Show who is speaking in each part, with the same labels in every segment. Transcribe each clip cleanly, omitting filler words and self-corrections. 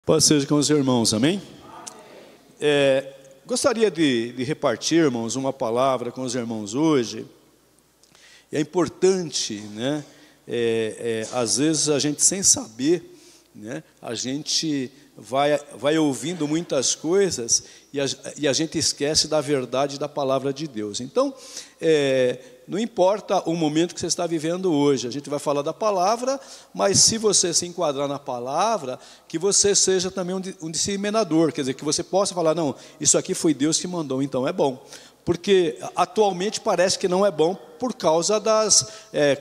Speaker 1: Paz seja com os irmãos, amém? Gostaria de repartir, irmãos, uma palavra com os irmãos hoje. É importante, né? Às vezes a gente sem saber, né? A gente vai ouvindo muitas coisas e a gente esquece da verdade da palavra de Deus. Então, não importa o momento que você está vivendo hoje, a gente vai falar da palavra, mas se você se enquadrar na palavra, que você seja também um disseminador, quer dizer, que você possa falar, não, isso aqui foi Deus que mandou, então é bom. Porque atualmente parece que não é bom por causa das,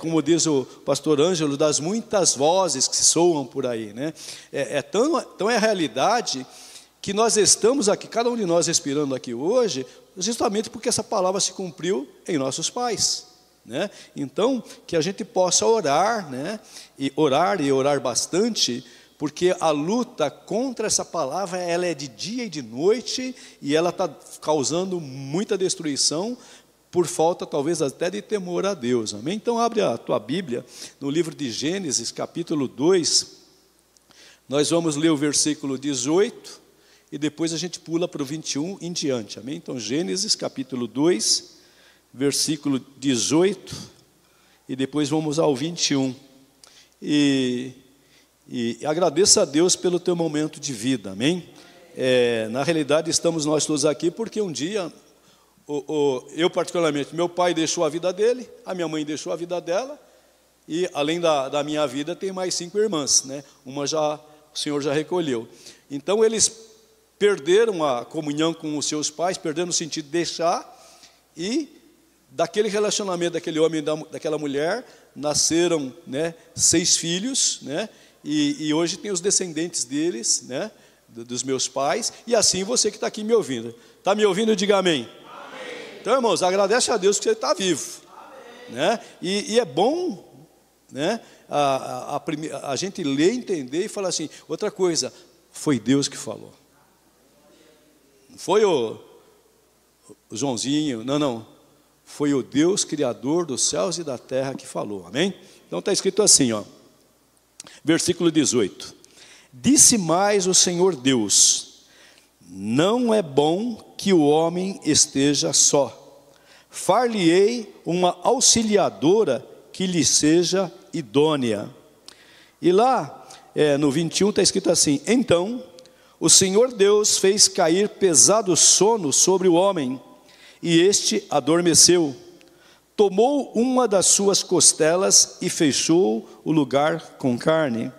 Speaker 1: como diz o pastor Ângelo, das muitas vozes que soam por aí, né? Então é a realidade que nós estamos aqui, cada um de nós respirando aqui hoje, justamente porque essa palavra se cumpriu em nossos pais, né? Então, que a gente possa orar, né? E orar bastante, porque a luta contra essa palavra, ela é de dia e de noite, e ela está causando muita destruição, por falta talvez até de temor a Deus, amém? Então abre a tua Bíblia, no livro de Gênesis, capítulo 2, nós vamos ler o versículo 18, e depois a gente pula para o 21 em diante, amém? Então Gênesis, capítulo 2, versículo 18, e depois vamos ao 21, e agradeça a Deus pelo teu momento de vida, amém? Na realidade estamos nós todos aqui porque um dia, eu particularmente, meu pai deixou a vida dele, a minha mãe deixou a vida dela, e além da minha vida tem mais 5 irmãs, né? Uma o Senhor já recolheu. Então eles perderam a comunhão com os seus pais, perderam no sentido de deixar, e daquele relacionamento daquele homem e daquela mulher, nasceram, né, 6 filhos, né? E hoje tem os descendentes deles, né, dos meus pais, e assim você que está aqui me ouvindo. Está me ouvindo? Diga amém. Amém. Então, irmãos, agradece a Deus que você está vivo. Amém. Né? E é bom, né, a gente ler, entender e falar assim, outra coisa, foi Deus que falou. Não foi o Joãozinho, não. Foi o Deus Criador dos céus e da terra que falou, amém? Então está escrito assim, ó. Versículo 18: Disse mais o Senhor Deus: Não é bom que o homem esteja só. Far-lhe-ei uma auxiliadora que lhe seja idônea. E lá, no 21 está escrito assim: Então o Senhor Deus fez cair pesado sono sobre o homem, e este adormeceu. Tomou uma das suas costelas e fechou o lugar com carne.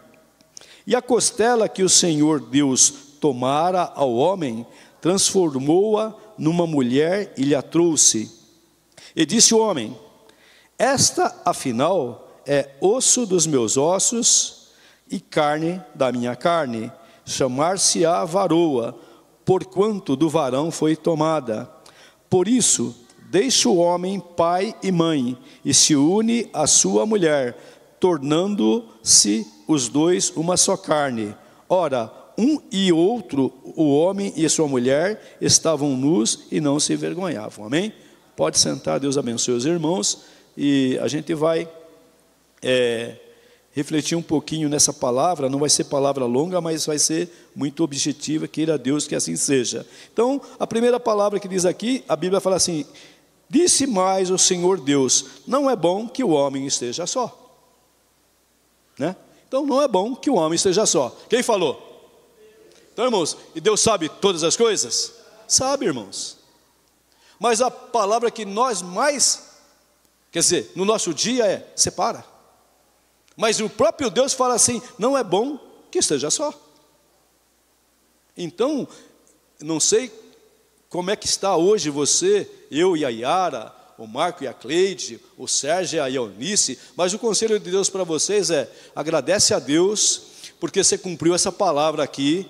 Speaker 1: E a costela que o Senhor Deus tomara ao homem, transformou-a numa mulher e lhe a trouxe. E disse o homem: Esta, afinal, é osso dos meus ossos e carne da minha carne. Chamar-se-á varoa, porquanto do varão foi tomada. Por isso, deixa o homem pai e mãe, e se une à sua mulher, tornando-se os dois uma só carne. Ora, um e outro, o homem e sua mulher, estavam nus e não se envergonhavam. Amém? Pode sentar, Deus abençoe os irmãos, e a gente vai refletir um pouquinho nessa palavra. Não vai ser palavra longa, mas vai ser muito objetiva, queira Deus que assim seja. Então, a primeira palavra que diz aqui, a Bíblia fala assim: Disse mais o Senhor Deus: Não é bom que o homem esteja só. Né? Então, não é bom que o homem esteja só. Quem falou? Então, irmãos, e Deus sabe todas as coisas? Sabe, irmãos. Mas a palavra que nós mais, quer dizer, no nosso dia é: separa. Mas o próprio Deus fala assim: não é bom que esteja só. Então, não sei como é que está hoje você, eu e a Yara, o Marco e a Cleide, o Sérgio e a Eunice, mas o conselho de Deus para vocês é: agradece a Deus, porque você cumpriu essa palavra aqui.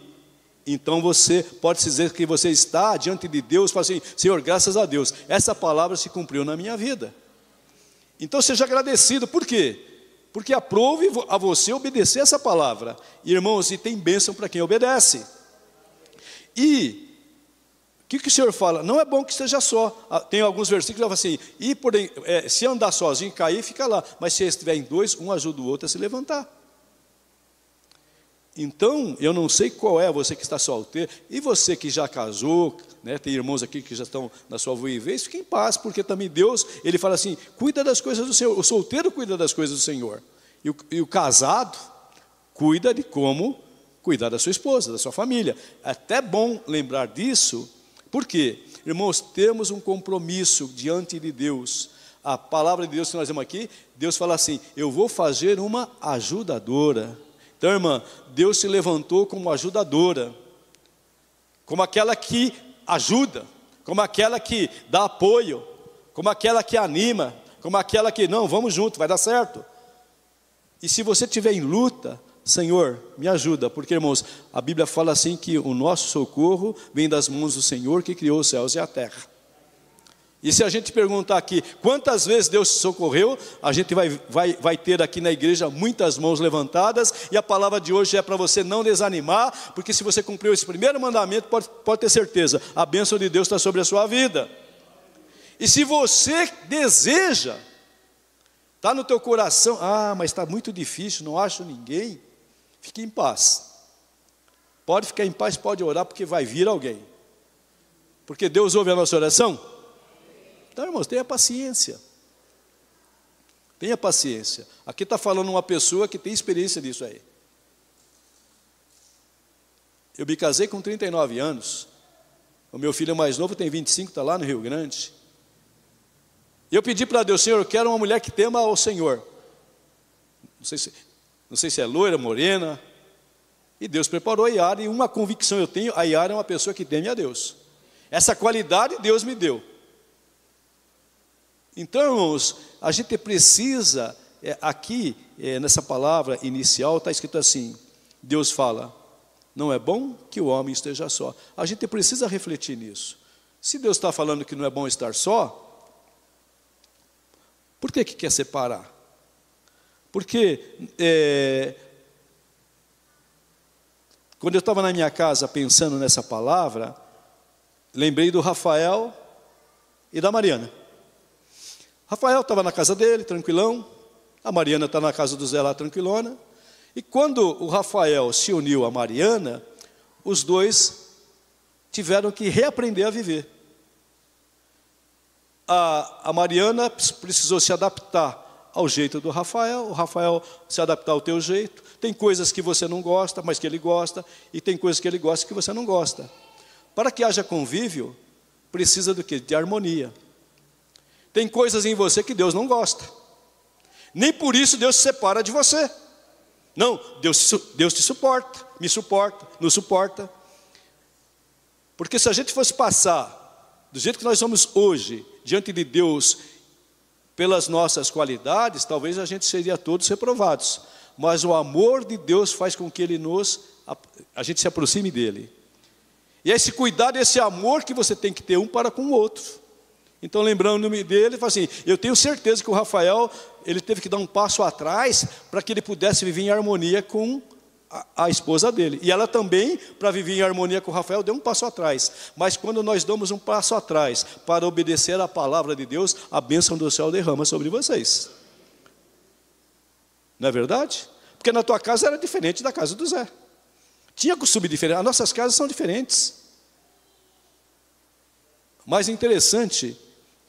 Speaker 1: Então você pode dizer que você está diante de Deus e fala assim: Senhor, graças a Deus, essa palavra se cumpriu na minha vida. Então seja agradecido. Por quê? Porque aprove a você obedecer essa palavra. Irmãos, e tem bênção para quem obedece. E o que o Senhor fala? Não é bom que esteja só. Tem alguns versículos que falam assim: e porém, se andar sozinho e cair, fica lá. Mas se estiver em dois, um ajuda o outro a se levantar. Então, eu não sei qual é você que está solteiro, e você que já casou, né, tem irmãos aqui que já estão na sua vez, fique em paz, porque também Deus, Ele fala assim, cuida das coisas do Senhor, o solteiro cuida das coisas do Senhor, e o casado cuida de como cuidar da sua esposa, da sua família. É até bom lembrar disso, porque, irmãos, temos um compromisso diante de Deus. A palavra de Deus que nós vemos aqui, Deus fala assim, eu vou fazer uma ajudadora. Então, irmã, Deus se levantou como ajudadora, como aquela que ajuda, como aquela que dá apoio, como aquela que anima, como aquela que, não, vamos junto, vai dar certo. E se você estiver em luta, Senhor, me ajuda, porque, irmãos, a Bíblia fala assim que o nosso socorro vem das mãos do Senhor que criou os céus e a terra. E se a gente perguntar aqui, quantas vezes Deus te socorreu, a gente vai ter aqui na igreja muitas mãos levantadas, e a palavra de hoje é para você não desanimar, porque se você cumpriu esse primeiro mandamento, pode ter certeza, a bênção de Deus está sobre a sua vida. E se você deseja, está no teu coração, mas está muito difícil, não acho ninguém, fique em paz. Pode ficar em paz, pode orar, porque vai vir alguém. Porque Deus ouve a nossa oração. Então, irmãos, tenha paciência. Tenha paciência. Aqui está falando uma pessoa que tem experiência disso aí. Eu me casei com 39 anos. O meu filho mais novo tem 25, está lá no Rio Grande. E eu pedi para Deus, Senhor, eu quero uma mulher que tema ao Senhor. Não sei se é loira, morena. E Deus preparou a Yara, e uma convicção eu tenho, a Yara é uma pessoa que teme a Deus. Essa qualidade Deus me deu. Então, irmãos, a gente precisa, aqui, nessa palavra inicial, está escrito assim, Deus fala, não é bom que o homem esteja só. A gente precisa refletir nisso. Se Deus está falando que não é bom estar só, por que quer separar? Porque, quando eu estava na minha casa pensando nessa palavra, lembrei do Rafael e da Mariana. Rafael estava na casa dele, tranquilão. A Mariana está na casa do Zé lá, tranquilona. E quando o Rafael se uniu à Mariana, os dois tiveram que reaprender a viver. A Mariana precisou se adaptar ao jeito do Rafael, o Rafael se adaptar ao teu jeito. Tem coisas que você não gosta, mas que ele gosta, e tem coisas que ele gosta que você não gosta. Para que haja convívio, precisa do quê? De harmonia. Tem coisas em você que Deus não gosta. Nem por isso Deus se separa de você. Não, Deus te suporta, me suporta, nos suporta. Porque se a gente fosse passar do jeito que nós somos hoje, diante de Deus, pelas nossas qualidades, talvez a gente seria todos reprovados. Mas o amor de Deus faz com que a gente se aproxime dele. E é esse cuidado, esse amor que você tem que ter um para com o outro. Então, lembrando-me dele, ele fala assim, eu tenho certeza que o Rafael, ele teve que dar um passo atrás para que ele pudesse viver em harmonia com a esposa dele. E ela também, para viver em harmonia com o Rafael, deu um passo atrás. Mas quando nós damos um passo atrás para obedecer a palavra de Deus, a bênção do céu derrama sobre vocês. Não é verdade? Porque na tua casa era diferente da casa do Zé. Tinha costume diferente, as nossas casas são diferentes. Mais interessante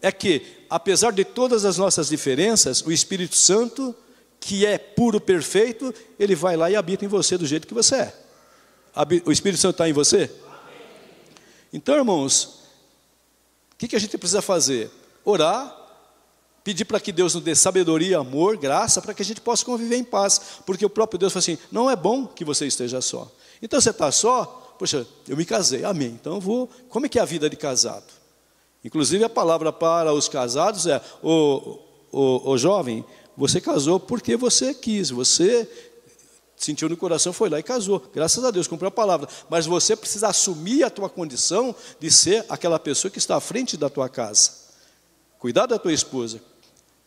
Speaker 1: é que, apesar de todas as nossas diferenças, o Espírito Santo, que é puro, perfeito, ele vai lá e habita em você do jeito que você é. O Espírito Santo está em você? Então, irmãos, o que a gente precisa fazer? Orar, pedir para que Deus nos dê sabedoria, amor, graça, para que a gente possa conviver em paz. Porque o próprio Deus fala assim, não é bom que você esteja só. Então, você está só? Poxa, eu me casei, amém. Então, como é que é a vida de casado? Inclusive, a palavra para os casados é, ô jovem, você casou porque você quis, você sentiu no coração, foi lá e casou. Graças a Deus, cumpriu a palavra. Mas você precisa assumir a tua condição de ser aquela pessoa que está à frente da tua casa. Cuidar da tua esposa.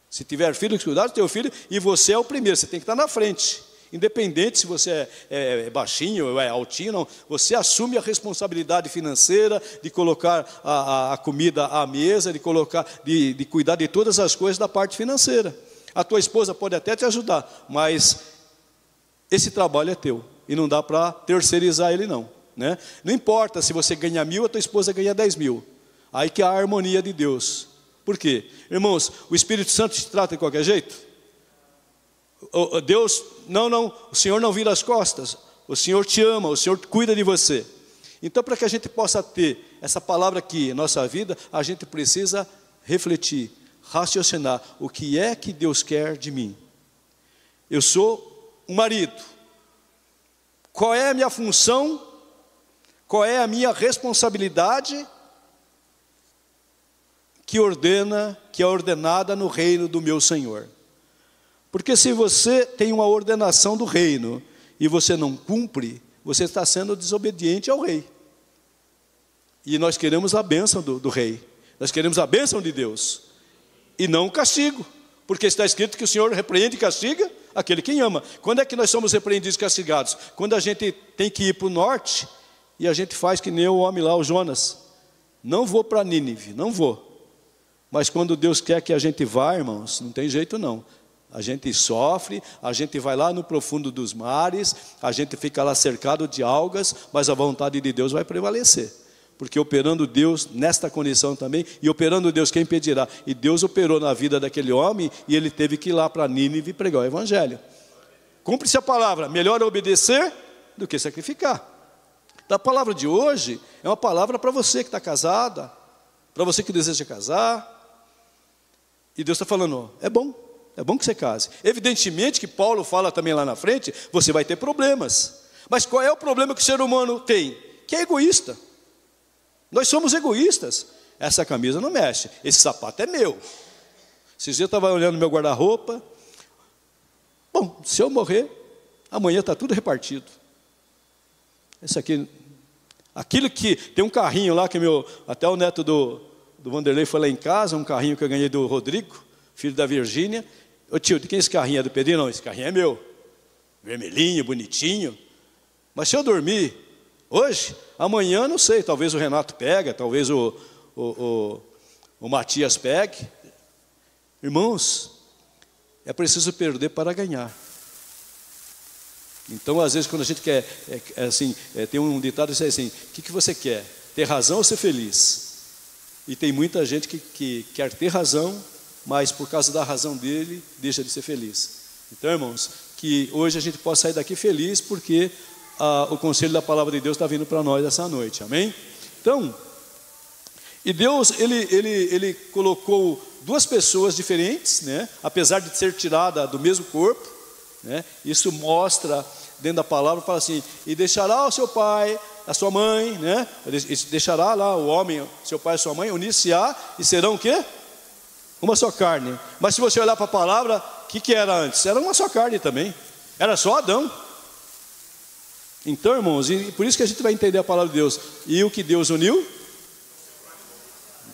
Speaker 1: Se tiver filho, cuidar do teu filho, e você é o primeiro, você tem que estar na frente. Independente se você é baixinho ou é altinho, não. Você assume a responsabilidade financeira de colocar a comida à mesa, de cuidar de todas as coisas da parte financeira. A tua esposa pode até te ajudar, mas esse trabalho é teu. e não dá para terceirizar ele não, né? Não importa se você ganha 1.000, a tua esposa ganha 10.000. Aí que é a harmonia de Deus. Por quê? Irmãos, o Espírito Santo te trata de qualquer jeito? Deus, não, o Senhor não vira as costas. O Senhor te ama, o Senhor cuida de você. Então, para que a gente possa ter essa palavra aqui em nossa vida, a gente precisa refletir, raciocinar. O que é que Deus quer de mim? Eu sou um marido. Qual é a minha função? Qual é a minha responsabilidade que é ordenada no reino do meu Senhor? Porque se você tem uma ordenação do reino e você não cumpre, você está sendo desobediente ao rei. E nós queremos a bênção do rei. Nós queremos a bênção de Deus. E não o castigo. Porque está escrito que o Senhor repreende e castiga aquele que ama. Quando é que nós somos repreendidos e castigados? Quando a gente tem que ir para o norte e a gente faz que nem o homem lá, o Jonas. Não vou para Nínive, não vou. Mas quando Deus quer que a gente vá, irmãos, não tem jeito não. A gente sofre, a gente vai lá no profundo dos mares, a gente fica lá cercado de algas, mas a vontade de Deus vai prevalecer. Porque operando Deus nesta condição também, e operando Deus, quem impedirá? E Deus operou na vida daquele homem, e ele teve que ir lá para Nínive pregar o evangelho. Cumpre-se a palavra, melhor obedecer do que sacrificar. Então a palavra de hoje é uma palavra para você que está casada, para você que deseja casar. E Deus está falando, é bom que você case. Evidentemente que Paulo fala também lá na frente, você vai ter problemas. Mas qual é o problema que o ser humano tem? Que é egoísta. Nós somos egoístas. Essa camisa não mexe, esse sapato é meu. Esses dias eu estava olhando meu guarda-roupa. Bom, se eu morrer, amanhã está tudo repartido. Esse aqui, aquilo que tem um carrinho lá que até o neto do Vanderlei foi lá em casa, um carrinho que eu ganhei do Rodrigo, filho da Virgínia. Ô tio, de quem esse carrinho é? Do Pedrinho? Não, esse carrinho é meu. Vermelhinho, bonitinho. Mas se eu dormir hoje, amanhã não sei, talvez o Renato pega, talvez o Matias pegue. Irmãos, é preciso perder para ganhar. Então, às vezes, quando a gente quer, tem um ditado que diz assim, o que você quer? Ter razão ou ser feliz? E tem muita gente que quer ter razão, mas por causa da razão dele, deixa de ser feliz. Então, irmãos, que hoje a gente possa sair daqui feliz, porque o conselho da palavra de Deus está vindo para nós essa noite, amém? Então, e Deus, ele colocou duas pessoas diferentes, né? Apesar de ser tirada do mesmo corpo, né? Isso mostra dentro da palavra, fala assim, e deixará o seu pai, a sua mãe, né? Deixará lá o homem, seu pai e sua mãe, unir-se-á e serão o quê? Uma só carne. Mas se você olhar para a palavra, o que era antes? Era uma só carne também, era só Adão. Então, irmãos, e por isso que a gente vai entender a palavra de Deus. E o que Deus uniu?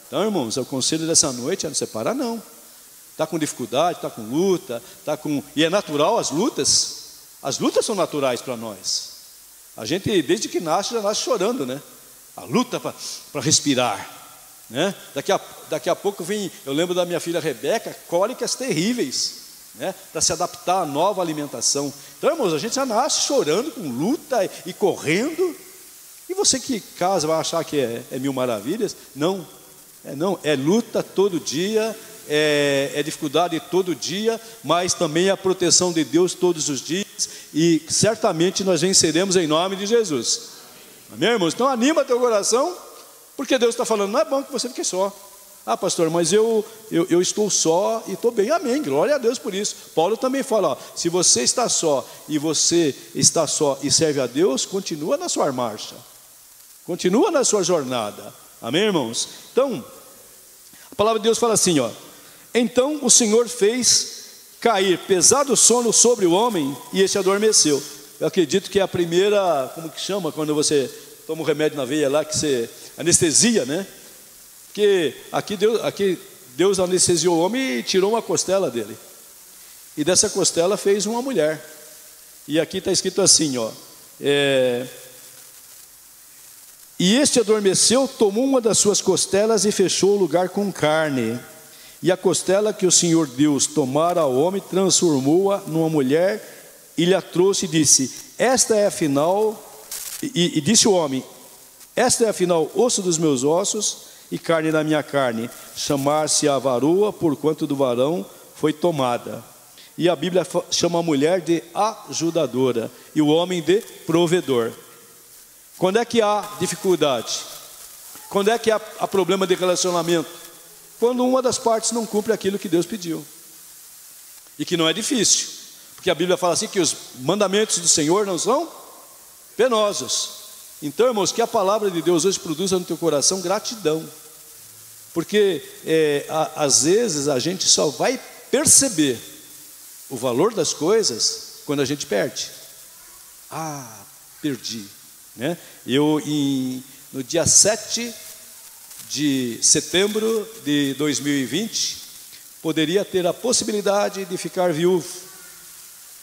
Speaker 1: Então, irmãos, o conselho dessa noite é não separar não. Está com dificuldade, está com luta, e é natural as lutas. As lutas são naturais para nós. A gente, desde que nasce, já nasce chorando, né? A luta para respirar, né? Daqui a pouco vem, eu lembro da minha filha Rebeca, cólicas terríveis, né? Para se adaptar à nova alimentação. Então, irmãos, a gente já nasce chorando, com luta e correndo. E você que casa vai achar que é mil maravilhas? Não, é luta todo dia, é dificuldade todo dia, mas também é a proteção de Deus todos os dias, e certamente nós venceremos em nome de Jesus. Amém, irmãos? Então anima teu coração, porque Deus está falando, não é bom que você fique só. Ah, pastor, mas eu estou só e estou bem. Amém, glória a Deus por isso. Paulo também fala, ó, se você está só e serve a Deus, continua na sua marcha, continua na sua jornada. Amém, irmãos? Então, a palavra de Deus fala assim, ó, então o Senhor fez cair pesado sono sobre o homem e este adormeceu. Eu acredito que é a primeira, como que chama, quando você toma um remédio na veia lá, que você anestesia, né? Porque aqui Deus anestesiou o homem e tirou uma costela dele. E dessa costela fez uma mulher. E aqui está escrito assim, ó, e este adormeceu, tomou uma das suas costelas e fechou o lugar com carne. E a costela que o Senhor Deus tomara ao homem, transformou-a numa mulher e lhe a trouxe e disse: esta é afinal, e disse o homem: esta é afinal osso dos meus ossos e carne da minha carne, chamar-se a varoa, porquanto do varão foi tomada. E a Bíblia chama a mulher de ajudadora e o homem de provedor. Quando é que há dificuldade? Quando é que há problema de relacionamento? Quando uma das partes não cumpre aquilo que Deus pediu. E que não é difícil, porque a Bíblia fala assim que os mandamentos do Senhor não são penosos. Então, irmãos, que a palavra de Deus hoje produza no teu coração gratidão. Porque às vezes a gente só vai perceber o valor das coisas quando a gente perde. Perdi, né? No dia 7 de setembro de 2020, poderia ter a possibilidade de ficar viúvo,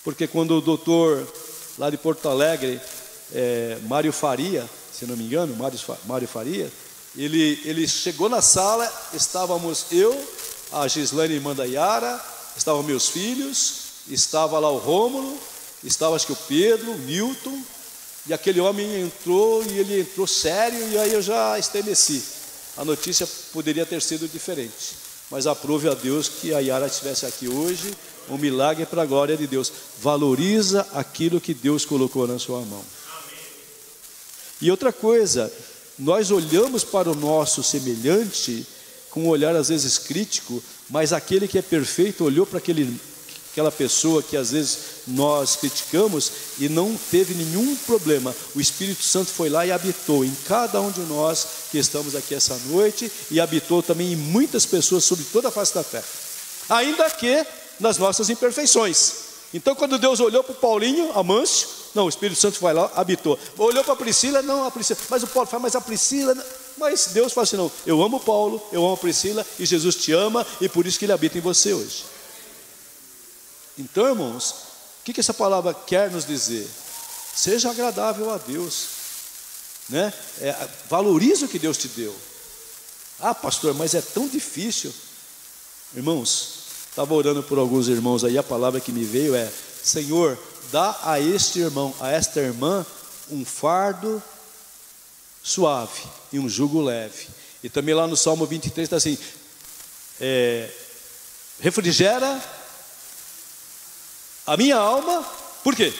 Speaker 1: porque quando o doutor lá de Porto Alegre, Mário Faria, se não me engano, Mário Faria, ele chegou na sala, estávamos eu, a Gislaine, irmã da Yara, estavam meus filhos, estava lá o Rômulo, estava acho que o Pedro, o Newton, e aquele homem entrou, e ele entrou sério, e aí eu já estremeci. A notícia poderia ter sido diferente, mas aprove a Deus que a Yara estivesse aqui hoje, um milagre para a glória de Deus. Valoriza aquilo que Deus colocou na sua mão. E outra coisa, nós olhamos para o nosso semelhante com um olhar às vezes crítico, mas aquele que é perfeito olhou para aquela pessoa que às vezes nós criticamos e não teve nenhum problema. O Espírito Santo foi lá e habitou em cada um de nós que estamos aqui essa noite, e habitou também em muitas pessoas sobre toda a face da terra, ainda que nas nossas imperfeições. Então, quando Deus olhou para o Paulinho, Amâncio, não, o Espírito Santo vai lá, habitou. Olhou para a Priscila, não, a Priscila, mas o Paulo fala, mas a Priscila, mas Deus fala assim, não, eu amo o Paulo, eu amo a Priscila, e Jesus te ama, e por isso que Ele habita em você hoje. Então, irmãos, o que essa palavra quer nos dizer? Seja agradável a Deus, né? Valorize o que Deus te deu. Pastor, mas é tão difícil. Irmãos, estava orando por alguns irmãos aí, a palavra que me veio é: Senhor, dá a este irmão, a esta irmã, um fardo suave e um jugo leve. E também lá no Salmo 23 está assim: refrigera a minha alma. Por quê?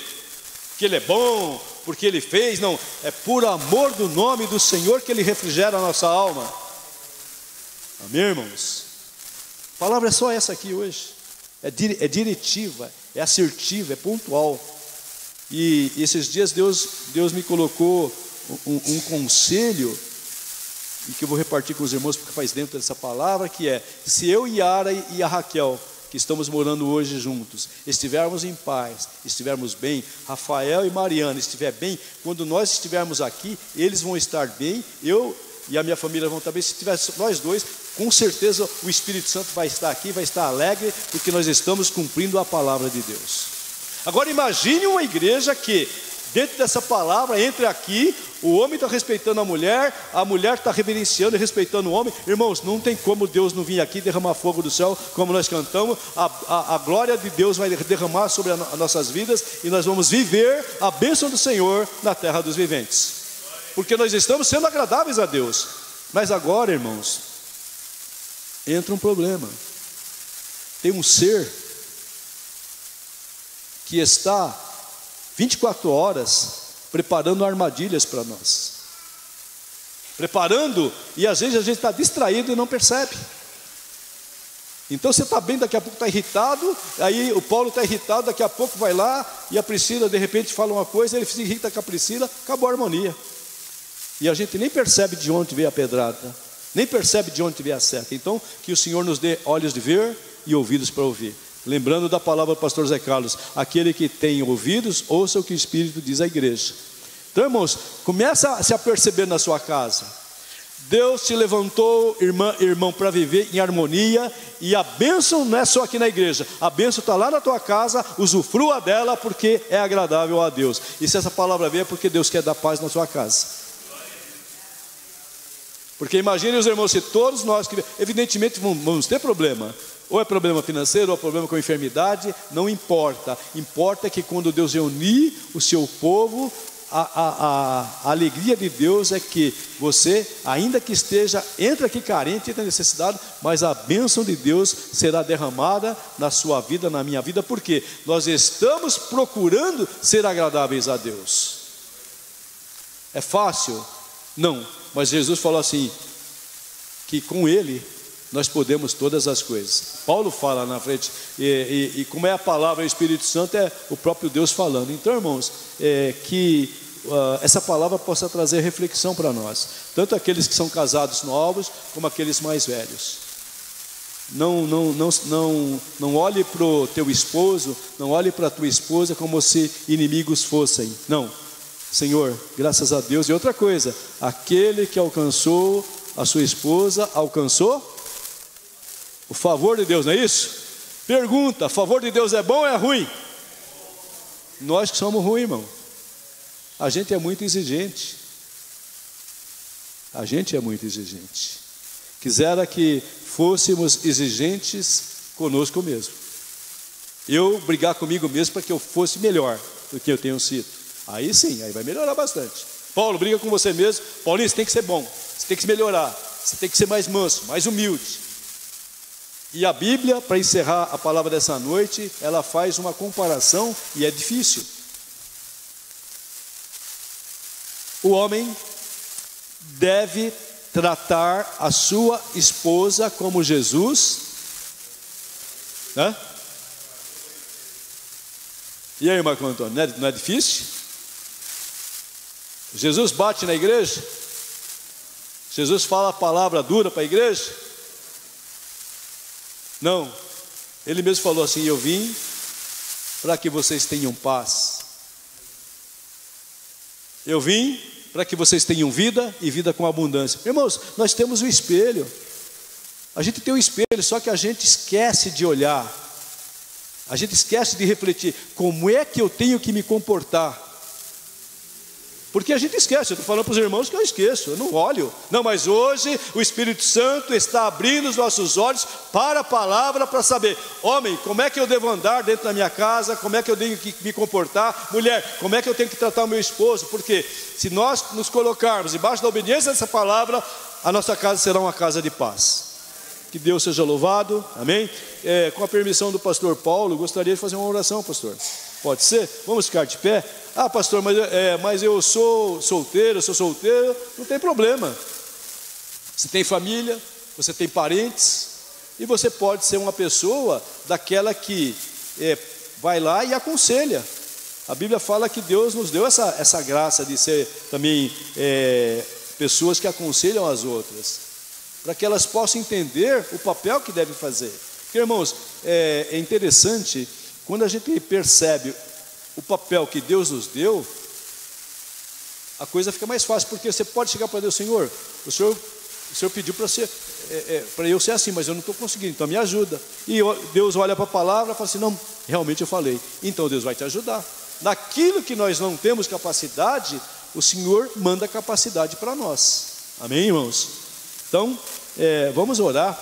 Speaker 1: Porque Ele é bom, porque Ele fez. Não, é por amor do nome do Senhor que Ele refrigera a nossa alma. Amém, irmãos? A palavra é só essa aqui hoje. É diretiva, é assertiva, é pontual. E esses dias Deus me colocou um conselho, e que eu vou repartir com os irmãos, porque faz dentro dessa palavra, que é: se eu, Yara e a Raquel, que estamos morando hoje juntos, estivermos em paz, estivermos bem, Rafael e Mariana estiver bem, quando nós estivermos aqui, eles vão estar bem, eu e a minha família vão estar bem. Se tiver nós dois, com certeza o Espírito Santo vai estar aqui, vai estar alegre, porque nós estamos cumprindo a palavra de Deus. Agora imagine uma igreja que, dentro dessa palavra, entre aqui, o homem está respeitando a mulher está reverenciando e respeitando o homem. Irmãos, não tem como Deus não vir aqui derramar fogo do céu, como nós cantamos. A glória de Deus vai derramar sobre as nossas vidas, e nós vamos viver a bênção do Senhor na terra dos viventes, porque nós estamos sendo agradáveis a Deus. Mas agora, irmãos, entra um problema. Tem um ser que está 24 horas preparando armadilhas para nós, preparando, e às vezes a gente está distraído e não percebe. Então você está bem, daqui a pouco está irritado, aí o Paulo está irritado, daqui a pouco vai lá, e a Priscila de repente fala uma coisa, ele se irrita com a Priscila, acabou a harmonia. E a gente nem percebe de onde veio a pedrada, nem percebe de onde veio a seta. Então, que o Senhor nos dê olhos de ver e ouvidos para ouvir. Lembrando da palavra do pastor Zé Carlos: aquele que tem ouvidos, ouça o que o Espírito diz à igreja. Então, irmãos, começa a se aperceber na sua casa. Deus te levantou, irmão, para viver em harmonia, e a bênção não é só aqui na igreja, a bênção está lá na tua casa, usufrua dela, porque é agradável a Deus. E se essa palavra vier, é porque Deus quer dar paz na sua casa. Porque imagine os irmãos, se todos nós, que evidentemente vamos ter problema, Ou é problema financeiro, ou é problema com enfermidade, não importa. Importa que quando Deus reunir o seu povo, a alegria de Deus é que você, ainda que entra aqui carente, entra necessidade, mas a bênção de Deus será derramada na sua vida, na minha vida, porque nós estamos procurando ser agradáveis a Deus. É fácil? Não, mas Jesus falou assim, que com Ele nós podemos todas as coisas. Paulo fala na frente, e como é a palavra, o Espírito Santo é o próprio Deus falando. Então, irmãos, que essa palavra possa trazer reflexão para nós, tanto aqueles que são casados novos, como aqueles mais velhos. Não olhe para o teu esposo, não olhe para a tua esposa como se inimigos fossem. Não, Senhor, graças a Deus. E outra coisa, aquele que alcançou a sua esposa, alcançou o favor de Deus, não é isso? Pergunta, favor de Deus é bom ou é ruim? Nós que somos ruins, irmão. A gente é muito exigente. A gente é muito exigente. Quisera que fôssemos exigentes conosco mesmo. Eu brigar comigo mesmo para que eu fosse melhor do que eu tenho sido. Aí sim, aí vai melhorar bastante. Paulo, briga com você mesmo. Paulinho, você tem que ser bom. Você tem que se melhorar. Você tem que ser mais manso, mais humilde. E a Bíblia, para encerrar a palavra dessa noite, ela faz uma comparação e é difícil. O homem deve tratar a sua esposa como Jesus. Né? E aí, Marco Antônio, não é difícil? Jesus bate na igreja? Jesus fala a palavra dura para a igreja? Não, ele mesmo falou assim, eu vim para que vocês tenham paz. Eu vim para que vocês tenham vida e vida com abundância. Irmãos, nós temos o espelho. A gente tem o espelho, só que a gente esquece de olhar. A gente esquece de refletir, como é que eu tenho que me comportar? Porque a gente esquece, eu estou falando para os irmãos que eu esqueço, eu não olho. Não, mas hoje o Espírito Santo está abrindo os nossos olhos para a palavra, para saber, homem, como é que eu devo andar dentro da minha casa, como é que eu tenho que me comportar, mulher, como é que eu tenho que tratar o meu esposo, porque se nós nos colocarmos debaixo da obediência dessa palavra, a nossa casa será uma casa de paz. Que Deus seja louvado, amém? Com a permissão do pastor Paulo, gostaria de fazer uma oração, pastor. Pode ser? Vamos ficar de pé? Ah, pastor, mas eu sou solteiro, não tem problema. Você tem família, você tem parentes, e você pode ser uma pessoa daquela que vai lá e aconselha. A Bíblia fala que Deus nos deu essa graça de ser também pessoas que aconselham as outras, para que elas possam entender o papel que devem fazer. Porque, irmãos, é interessante, quando a gente percebe o papel que Deus nos deu, a coisa fica mais fácil, porque você pode chegar para Deus, Senhor, o Senhor pediu para eu ser assim, mas eu não estou conseguindo, então me ajuda. E Deus olha para a palavra e fala assim, não, realmente eu falei, então Deus vai te ajudar. Naquilo que nós não temos capacidade, o Senhor manda capacidade para nós. Amém, irmãos? Então, vamos orar.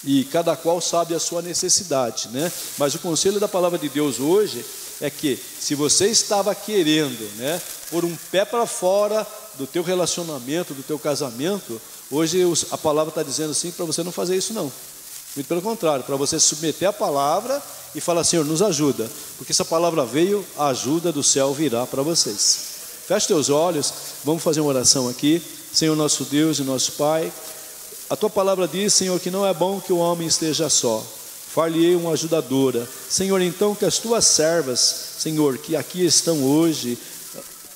Speaker 1: E cada qual sabe a sua necessidade, né? Mas o conselho da palavra de Deus hoje é que, se você estava querendo, né, pôr um pé para fora do teu relacionamento, do teu casamento, hoje a palavra está dizendo assim, para você não fazer isso não. Muito pelo contrário, para você submeter a palavra e falar, Senhor, nos ajuda, porque essa palavra veio, a ajuda do céu virá para vocês. Feche teus olhos, vamos fazer uma oração aqui. Senhor nosso Deus e nosso Pai, a tua palavra diz, Senhor, que não é bom que o homem esteja só. Far-lhe-ei uma ajudadora. Senhor, então que as tuas servas, Senhor, que aqui estão hoje,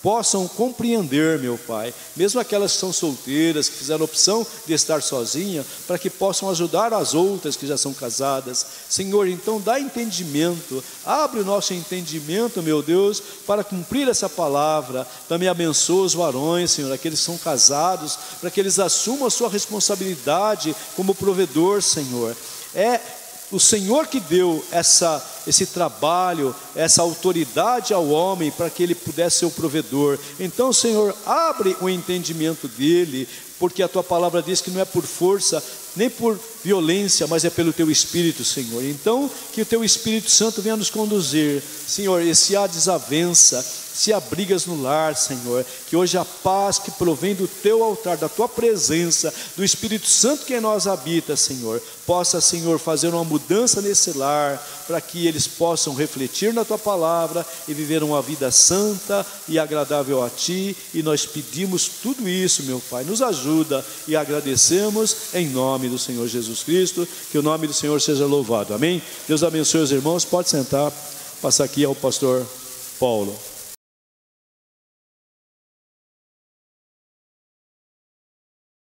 Speaker 1: possam compreender, meu Pai, mesmo aquelas que são solteiras, que fizeram a opção de estar sozinha, para que possam ajudar as outras que já são casadas. Senhor, então dá entendimento, abre o nosso entendimento, meu Deus, para cumprir essa palavra. Também abençoa os varões, Senhor, aqueles que são casados, para que eles assumam a sua responsabilidade como provedor, Senhor. o Senhor que deu esse trabalho, essa autoridade ao homem para que ele pudesse ser o provedor. Então, Senhor, abre o entendimento dele, porque a tua palavra diz que não é por força, nem por violência, mas é pelo teu Espírito, Senhor. Então, que o teu Espírito Santo venha nos conduzir, Senhor. E se há desavença, se há brigas no lar, Senhor, que hoje a paz que provém do teu altar, da tua presença, do Espírito Santo que em nós habita, Senhor, possa, Senhor, fazer uma mudança nesse lar, para que eles possam refletir na tua palavra e viver uma vida santa e agradável a ti. E nós pedimos tudo isso, meu Pai, nos ajuda e agradecemos em nome do Senhor Jesus Cristo. Que o nome do Senhor seja louvado, amém? Deus abençoe os irmãos, pode sentar. Passar aqui ao pastor Paulo.